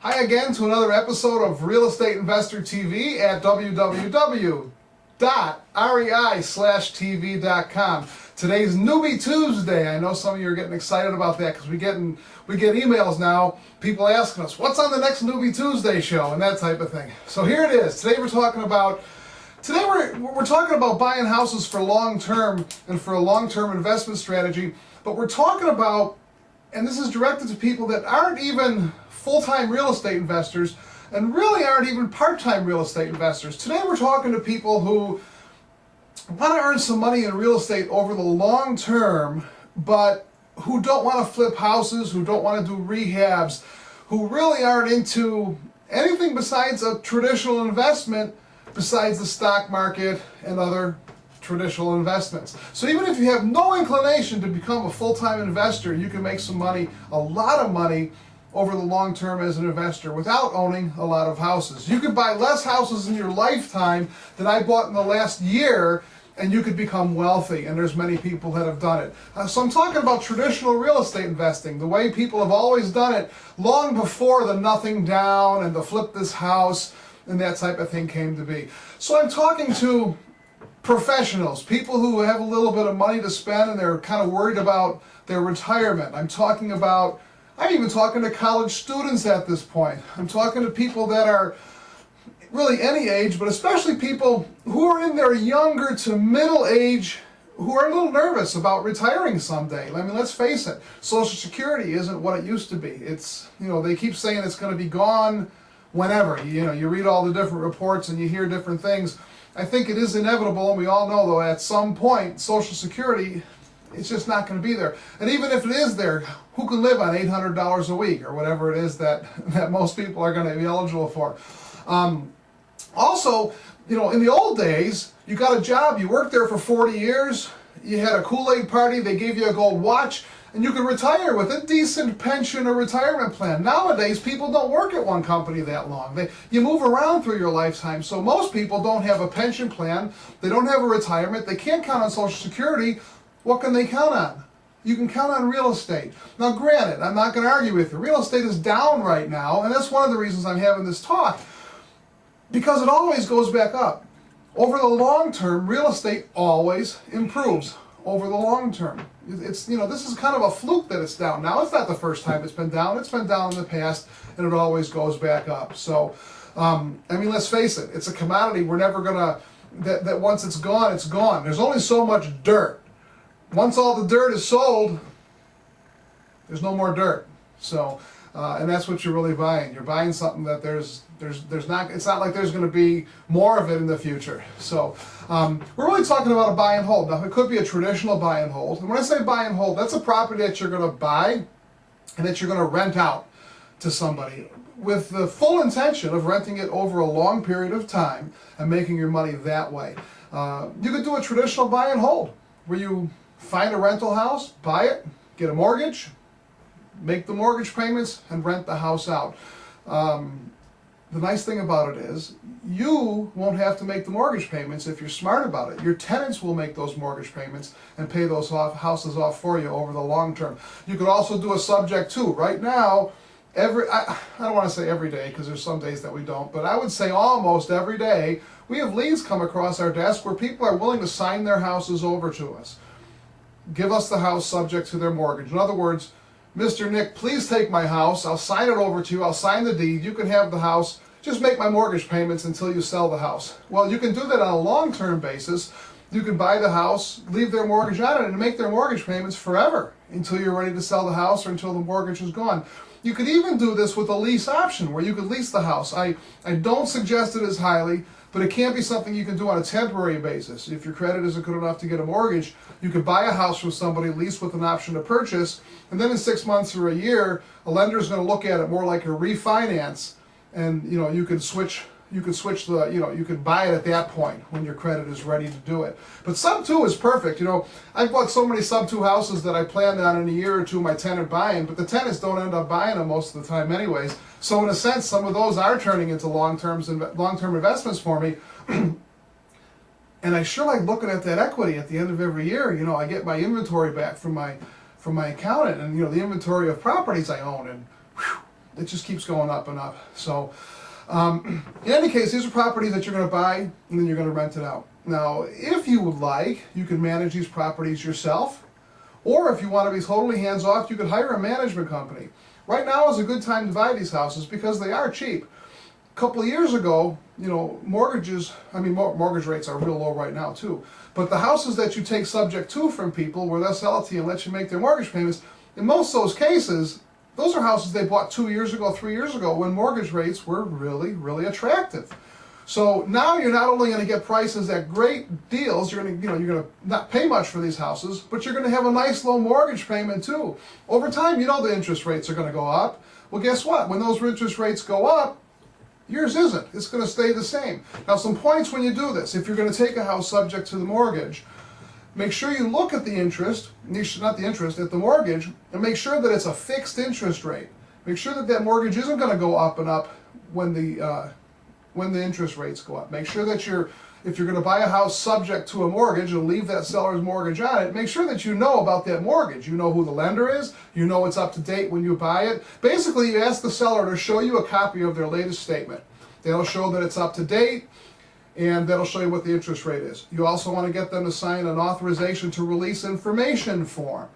Hi again to another episode of Real Estate Investor TV at www.rei/tv.com. Today's Newbie Tuesday. I know some of you are getting excited about that because we get emails now, people asking us, what's on the next Newbie Tuesday show and that type of thing. So here it is. Today we're talking about buying houses for long term and for a long-term investment strategy, but we're talking about, and this is directed to people that aren't even full-time real estate investors and really aren't even part-time real estate investors. Today we're talking to people who want to earn some money in real estate over the long term, but who don't want to flip houses, who don't want to do rehabs, who really aren't into anything besides a traditional investment, besides the stock market and other traditional investments. So even if you have no inclination to become a full-time investor, you can make some money, a lot of money, over the long term as an investor without owning a lot of houses. You could buy less houses in your lifetime than I bought in the last year, and you could become wealthy, and there's many people that have done it. So I'm talking about traditional real estate investing, the way people have always done it long before the nothing down and the flip this house and that type of thing came to be. So I'm talking to professionals, people who have a little bit of money to spend and they're kind of worried about their retirement. I'm even talking to college students at this point. I'm talking to people that are really any age, but especially people who are in their younger to middle age who are a little nervous about retiring someday. I mean, let's face it, Social Security isn't what it used to be. It's, they keep saying it's going to be gone whenever. You read all the different reports and you hear different things. I think it is inevitable, and we all know, though, at some point, Social Security, it's just not going to be there. And even if it is there, who can live on $800 a week or whatever it is that most people are going to be eligible for? Also, in the old days, you got a job, you worked there for 40 years, you had a Kool-Aid party, they gave you a gold watch, and you could retire with a decent pension or retirement plan. Nowadays, people don't work at one company that long. You move around through your lifetime, so most people don't have a pension plan, they don't have a retirement, they can't count on Social Security. What can they count on? You can count on real estate. Now granted, I'm not going to argue with you. Real estate is down right now, and that's one of the reasons I'm having this talk, because it always goes back up. Over the long term, real estate always improves over the long term. It's, this is kind of a fluke that it's down now. It's not the first time it's been down. It's been down in the past, and it always goes back up. So, let's face it. It's a commodity. We're never going to, that once it's gone, it's gone. There's only so much dirt. Once all the dirt is sold, there's no more dirt. So, and that's what you're really buying. You're buying something that there's not. It's not like there's going to be more of it in the future. So, we're really talking about a buy and hold. Now, it could be a traditional buy and hold. And when I say buy and hold, that's a property that you're going to buy and that you're going to rent out to somebody with the full intention of renting it over a long period of time and making your money that way. You could do a traditional buy and hold where you find a rental house, buy it, get a mortgage, make the mortgage payments, and rent the house out. The nice thing about it is you won't have to make the mortgage payments if you're smart about it. Your tenants will make those mortgage payments and pay those houses off for you over the long term. You could also do a subject to. Right now, I don't want to say every day because there's some days that we don't, but I would say almost every day we have leads come across our desk where people are willing to sign their houses over to us. Give us the house subject to their mortgage. In other words, Mr. Nick, please take my house. I'll sign it over to you. I'll sign the deed. You can have the house. Just make my mortgage payments until you sell the house. Well, you can do that on a long-term basis. You can buy the house, leave their mortgage on it, and make their mortgage payments forever until you're ready to sell the house or until the mortgage is gone. You could even do this with a lease option where you could lease the house. I don't suggest it as highly, but it can be something you can do on a temporary basis. If your credit isn't good enough to get a mortgage, you could buy a house from somebody, lease with an option to purchase, and then in 6 months or a year, a lender is going to look at it more like a refinance, and you could switch you could buy it at that point when your credit is ready to do it. But sub 2 is perfect. I've bought so many sub 2 houses that I planned on in a year or two my tenant buying, but the tenants don't end up buying them most of the time anyways. So in a sense, some of those are turning into long-term investments for me. And I sure like looking at that equity at the end of every year. I get my inventory back from my accountant, and the inventory of properties I own, and It just keeps going up and up. So in any case, these are properties that you're going to buy and then you're going to rent it out. Now, if you would like, you can manage these properties yourself, or if you want to be totally hands-off, you could hire a management company. Right now is a good time to buy these houses because they are cheap. A couple of years ago, mortgage rates are real low right now too. But the houses that you take subject to from people where they'll sell it to you and let you make their mortgage payments, in most of those cases, those are houses they bought 2 years ago, 3 years ago when mortgage rates were really, really attractive. So now you're not only going to get prices at great deals, you're going to not pay much for these houses, but you're going to have a nice low mortgage payment too. Over time, the interest rates are going to go up. Well, guess what? When those interest rates go up, yours isn't. It's going to stay the same. Now, some points when you do this. If you're going to take a house subject to the mortgage, make sure you look at the interest, at the mortgage, and make sure that it's a fixed interest rate. Make sure that mortgage isn't going to go up and up when the interest rates go up. Make sure that if you're going to buy a house subject to a mortgage and leave that seller's mortgage on it, make sure that you know about that mortgage. You know who the lender is. You know it's up to date when you buy it. Basically, you ask the seller to show you a copy of their latest statement. That'll show that it's up to date, and that'll show you what the interest rate is. You also want to get them to sign an authorization to release information form.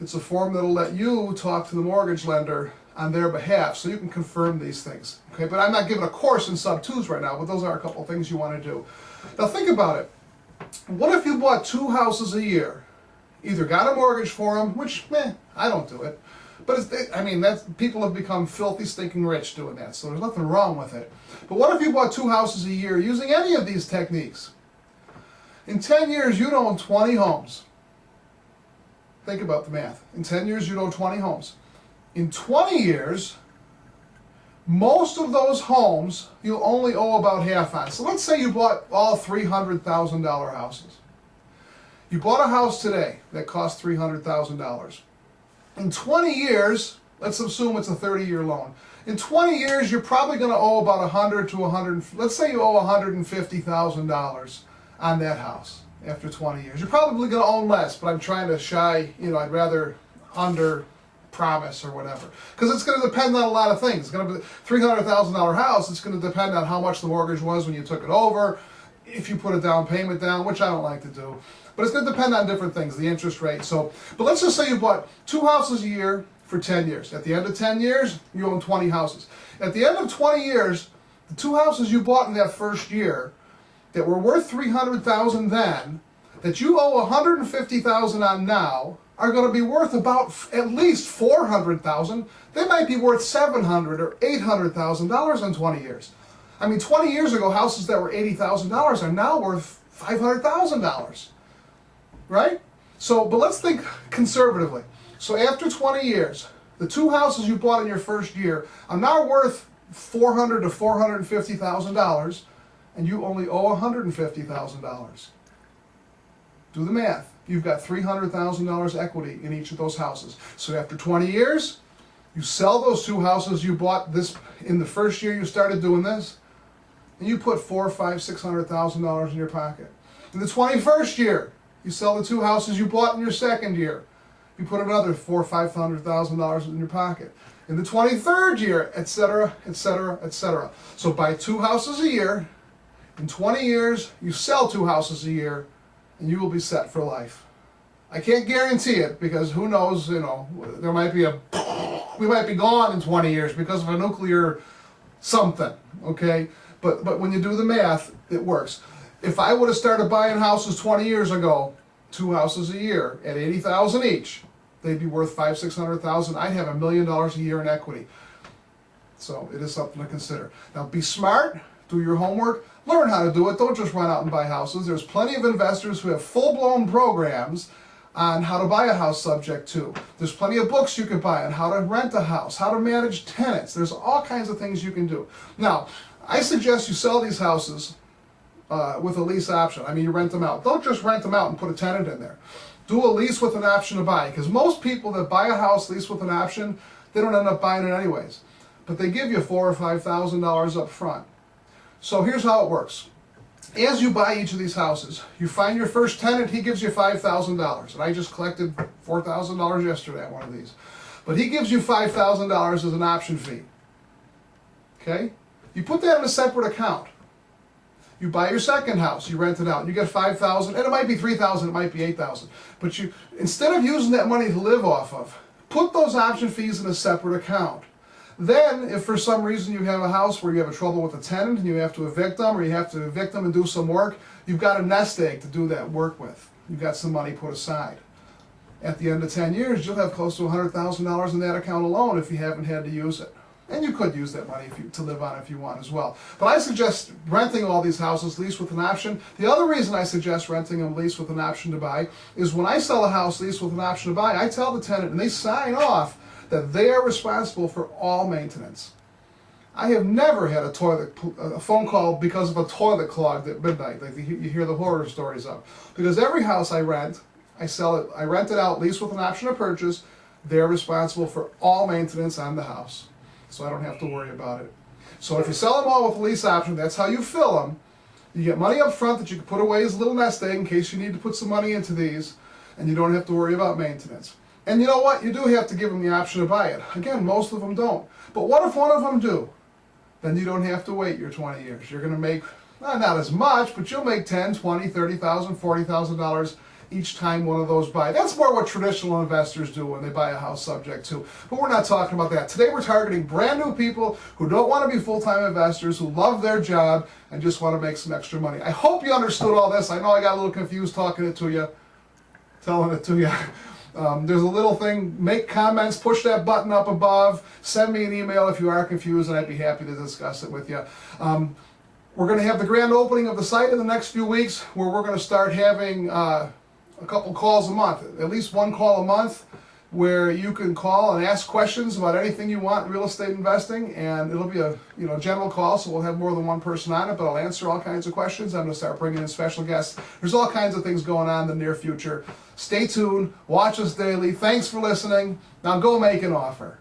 It's a form that'll let you talk to the mortgage lender on their behalf, so you can confirm these things. Okay, but I'm not giving a course in sub-twos right now, but those are a couple of things you want to do. Now think about it. What if you bought 2 houses a year? Either got a mortgage for them, which, I don't do it. But people have become filthy, stinking rich doing that, so there's nothing wrong with it. But what if you bought 2 houses a year using any of these techniques? In 10 years, you'd own 20 homes. Think about the math. In 10 years, you'd own 20 homes. In 20 years, most of those homes you'll only owe about half on. So let's say you bought all $300,000 houses. You bought a house today that cost $300,000. In 20 years, let's assume it's a 30-year loan. In 20 years, you're probably going to owe about let's say you owe $150,000 on that house after 20 years. You're probably going to own less, but I'm trying to I'd rather under promise or whatever. Because it's going to depend on a lot of things. It's going to be a $300,000 house. It's going to depend on how much the mortgage was when you took it over, if you put a down payment down, which I don't like to do. But it's going to depend on different things, the interest rate. But let's just say you bought 2 houses a year for 10 years. At the end of 10 years, you own 20 houses. At the end of 20 years, the 2 houses you bought in that first year that were worth $300,000 then, that you owe $150,000 on now, are going to be worth about at least $400,000. They might be worth $700,000 or $800,000 in 20 years. 20 years ago, houses that were $80,000 are now worth $500,000, right? But let's think conservatively. So after 20 years, the 2 houses you bought in your first year are now worth $400,000 to $450,000, and you only owe $150,000. Do the math. You've got $300,000 equity in each of those houses. So after 20 years, you sell those 2 houses you bought in the first year you started doing this, and you put $400,000, $500,000, $600,000 in your pocket. In the 21st year, you sell the 2 houses you bought in your second year. You put another $400,000 or $500,000 in your pocket. In the 23rd year, etc., etc., etc. So buy 2 houses a year. In 20 years, you sell 2 houses a year, and you will be set for life. I can't guarantee it because who knows, there might be we might be gone in 20 years because of a nuclear something, okay? But when you do the math, it works. If I would have started buying houses 20 years ago, 2 houses a year at $80,000 each, they'd be worth $500,000, $600,000. I'd have $1 million a year in equity. So it is something to consider. Now be smart, do your homework, learn how to do it. Don't just run out and buy houses. There's plenty of investors who have full-blown programs on how to buy a house subject to. There's plenty of books you can buy on how to rent a house, how to manage tenants. There's all kinds of things you can do. Now, I suggest you sell these houses with a lease option. You rent them out. Don't just rent them out and put a tenant in there. Do a lease with an option to buy, because most people that buy a house lease with an option, they don't end up buying it anyways. But they give you $4,000 or $5,000 up front. So here's how it works. As you buy each of these houses, you find your first tenant, he gives you $5,000. And I just collected $4,000 yesterday on one of these. But he gives you $5,000 as an option fee. okay? You put that in a separate account. You buy your second house, you rent it out, you get $5,000, and it might be $3,000, it might be $8,000. But you, instead of using that money to live off of, put those option fees in a separate account. Then, if for some reason you have a house where you have a trouble with a tenant and you have to evict them, or you have to evict them and do some work, you've got a nest egg to do that work with. You've got some money put aside. At the end of 10 years, you'll have close to $100,000 in that account alone if you haven't had to use it. And you could use that money to live on if you want as well. But I suggest renting all these houses, lease with an option. The other reason I suggest renting them lease with an option to buy is when I sell a house lease with an option to buy, I tell the tenant, and they sign off, that they are responsible for all maintenance. I have never had a phone call because of a toilet clogged at midnight. Like you hear the horror stories of. Because every house I rent, I sell it, I rent it out, lease with an option to purchase. They're responsible for all maintenance on the house. So I don't have to worry about it. So if you sell them all with a lease option, that's how you fill them. You get money up front that you can put away as a little nest egg in case you need to put some money into these, and you don't have to worry about maintenance. And you know what? You do have to give them the option to buy it. Again, most of them don't. But what if one of them do? Then you don't have to wait your 20 years. You're going to make, not as much, but you'll make $10,000, $20,000, $30,000, $40,000 each time one of those buy. That's more what traditional investors do when they buy a house subject to. But we're not talking about that. Today we're targeting brand new people who don't want to be full-time investors, who love their job and just want to make some extra money. I hope you understood all this. I know I got a little confused talking it to you, telling it to you. There's a little thing, make comments, push that button up above, send me an email if you are confused, and I'd be happy to discuss it with you. We're going to have the grand opening of the site in the next few weeks, where we're going to start having a couple calls a month, at least one call a month, where you can call and ask questions about anything you want in real estate investing, and it'll be a general call, so we'll have more than one person on it, but I'll answer all kinds of questions. I'm going to start bringing in special guests. There's all kinds of things going on in the near future. Stay tuned, watch us daily. Thanks for listening. Now go make an offer.